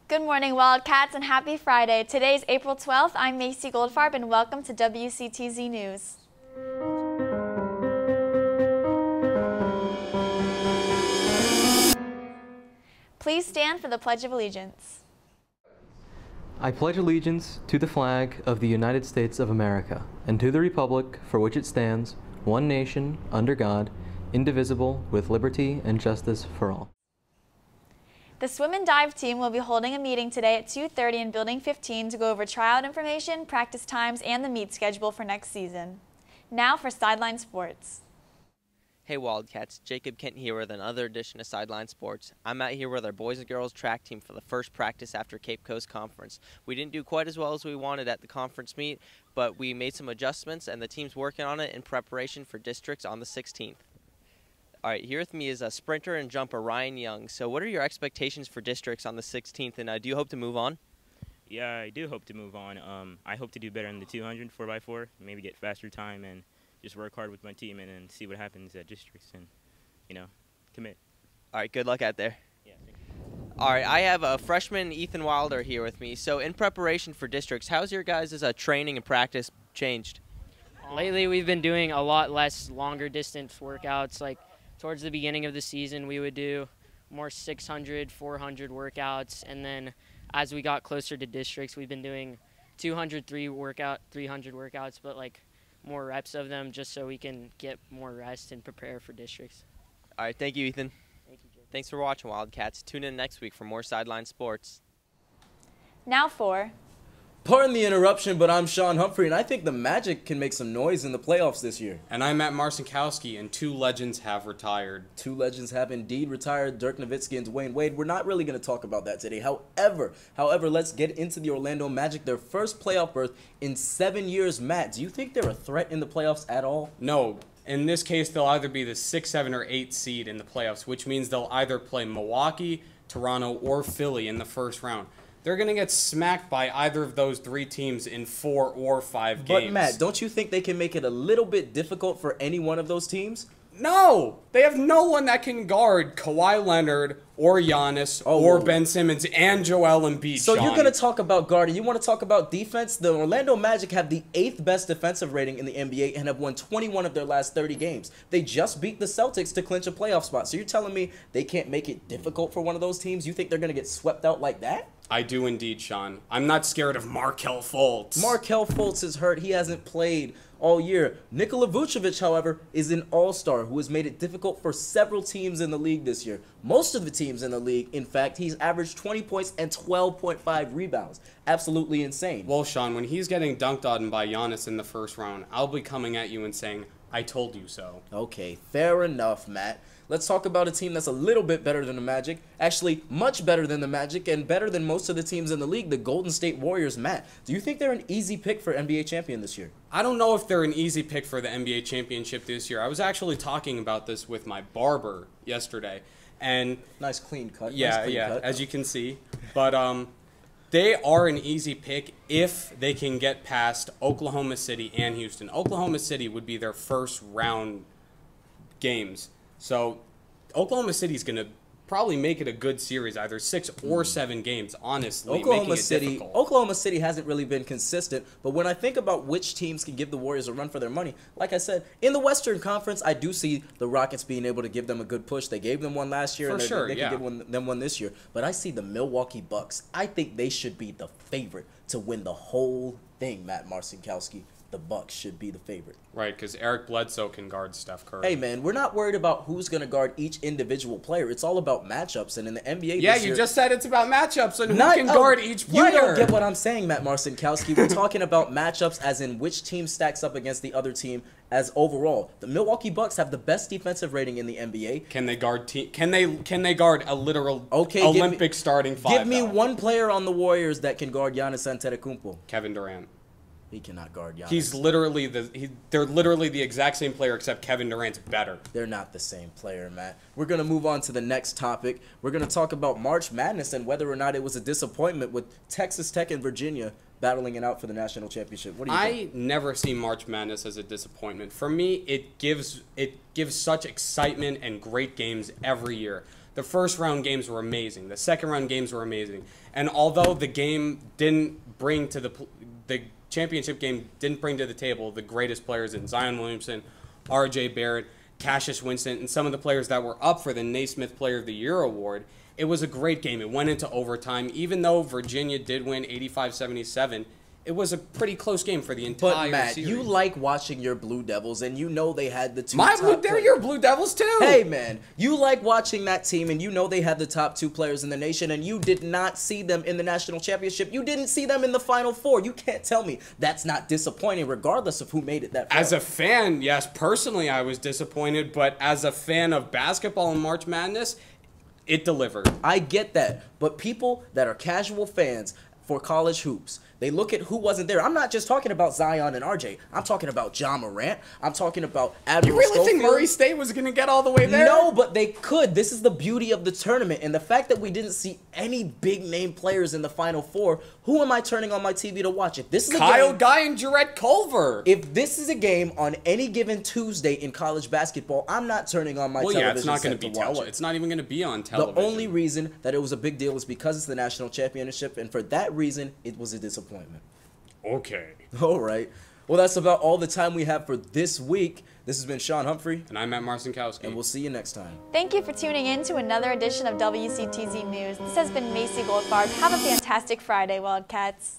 Good morning, Wildcats, and happy Friday. Today's April 12th. I'm Macy Goldfarb, and welcome to WCTZ News. Please stand for the Pledge of Allegiance. I pledge allegiance to the flag of the United States of America, and to the republic for which it stands, one nation, under God, indivisible, with liberty and justice for all. The swim and dive team will be holding a meeting today at 2:30 in Building 15 to go over tryout information, practice times, and the meet schedule for next season. Now for Sideline Sports. Hey Wildcats, Jacob Kent here with another edition of Sideline Sports. I'm out here with our boys and girls track team for the first practice after Cape Coast Conference. We didn't do quite as well as we wanted at the conference meet, but we made some adjustments and the team's working on it in preparation for districts on the 16th. All right, here with me is a sprinter and jumper, Ryan Young. So what are your expectations for districts on the 16th, and do you hope to move on? Yeah, I do hope to move on. I hope to do better in the 200 4x4, maybe get faster time and just work hard with my team and then see what happens at districts and, commit. All right, good luck out there. Yeah, thank you. All right, I have a freshman, Ethan Wilder, here with me. So in preparation for districts, how's your guys' training and practice changed? Lately, we've been doing a lot less longer distance workouts. Like towards the beginning of the season, we would do more 600, 400 workouts. And then as we got closer to districts, we've been doing 200, 300 workouts, but like more reps of them just so we can get more rest and prepare for districts. All right, thank you, Ethan. Thank you, Jake. Thanks for watching, Wildcats. Tune in next week for more Sideline Sports. Now for Pardon the interruption, but I'm Sean Humphrey, and I think the Magic can make some noise in the playoffs this year. And I'm Matt Marcinkowski, and two legends have retired. Two legends have indeed retired, Dirk Nowitzki and Dwayne Wade. We're not really going to talk about that today. However, let's get into the Orlando Magic, their first playoff berth in 7 years. Matt, do you think they're a threat in the playoffs at all? No. In this case, they'll either be the 6, 7, or 8 seed in the playoffs, which means they'll either play Milwaukee, Toronto, or Philly in the first round. They're going to get smacked by either of those three teams in 4 or 5 games. But, Matt, don't you think they can make it a little bit difficult for any one of those teams? No! They have no one that can guard Kawhi Leonard or Giannis or Ben Simmons and Joel Embiid. So you're going to talk about guarding. You want to talk about defense? The Orlando Magic have the 8th best defensive rating in the NBA and have won 21 of their last 30 games. They just beat the Celtics to clinch a playoff spot. So you're telling me they can't make it difficult for one of those teams? You think they're going to get swept out like that? I do indeed, Sean. I'm not scared of Markelle Fultz. Markelle Fultz is hurt. He hasn't played all year. Nikola Vucevic, however, is an all-star who has made it difficult for several teams in the league this year. Most of the teams in the league, in fact, he's averaged 20 points and 12.5 rebounds. Absolutely insane. Well, Sean, when he's getting dunked on by Giannis in the first round, I'll be coming at you and saying, I told you so. Okay, fair enough, Matt. Let's talk about a team that's a little bit better than the Magic. Actually, much better than the Magic and better than most of the teams in the league, the Golden State Warriors. Matt, do you think they're an easy pick for NBA champion this year? I don't know if they're an easy pick for the NBA championship this year. I was actually talking about this with my barber yesterday. And nice clean cut. Yeah, nice clean cut. as you can see. But they are an easy pick if they can get past Oklahoma City and Houston. Oklahoma City would be their first round games. So Oklahoma City's going to probably make it a good series, either 6 or 7 games, honestly, making it difficult. Oklahoma City hasn't really been consistent, but when I think about which teams can give the Warriors a run for their money, like I said, in the Western Conference, I do see the Rockets being able to give them a good push. They gave them one last year, they can give them one this year. But I see the Milwaukee Bucks. I think they should be the favorite to win the whole thing, Matt Marcinkowski. The Bucks should be the favorite. Right, because Eric Bledsoe can guard Steph Curry. Hey, man, we're not worried about who's going to guard each individual player. It's all about matchups. And in the NBA yeah, this year, you just said it's about matchups and who can guard each player. You don't get what I'm saying, Matt Marcinkowski. We're talking about matchups as in which team stacks up against the other team as overall. The Milwaukee Bucks have the best defensive rating in the NBA. Can they guard can they guard a literal Olympic starting five? Give me one player on the Warriors that can guard Giannis Antetokounmpo. Kevin Durant. He cannot guard Giannis. He's literally they're literally the exact same player, except Kevin Durant's better. They're not the same player, Matt. We're going to move on to the next topic. We're going to talk about March Madness and whether or not it was a disappointment with Texas Tech and Virginia battling it out for the national championship. What do you think? I never see March Madness as a disappointment. For me, it gives such excitement and great games every year. The first round games were amazing. The second round games were amazing. And although the game didn't bring to the championship game didn't bring to the table the greatest players in Zion Williamson, R.J. Barrett, Cassius Winston, and some of the players that were up for the Naismith Player of the Year award, it was a great game. It went into overtime. Even though Virginia did win 85-77, it was a pretty close game for the entire But Matt, series. you like watching your Blue Devils, and you know they had the two top They're your Blue Devils too. Hey man, you like watching that team, and you know they had the top 2 players in the nation, and you did not see them in the national championship. You didn't see them in the Final Four. You can't tell me that's not disappointing, regardless of who made it that far. As a fan, yes, personally I was disappointed, but as a fan of basketball and March Madness, it delivered. I get that, but people that are casual fans for college hoops, they look at who wasn't there. I'm not just talking about Zion and RJ. I'm talking about Ja Morant. I'm talking about Admiral You really Schofield. think Murray State was going to get all the way there? No, but they could. This is the beauty of the tournament. And the fact that we didn't see any big-name players in the Final Four, who am I turning on my TV to watch? If this is Kyle Guy and Jarrett Culver. If this is a game on any given Tuesday in college basketball, I'm not turning on my television it's not going to be watch it. It's not even going to be on television. The only reason that it was a big deal is because it's the national championship, and for that reason, it was a disappointment. Okay. All right. Well, that's about all the time we have for this week. This has been Sean Humphrey. And I'm Matt Marcinkowski. And we'll see you next time. Thank you for tuning in to another edition of WCTZ News. This has been Macy Goldfarb. Have a fantastic Friday, Wildcats.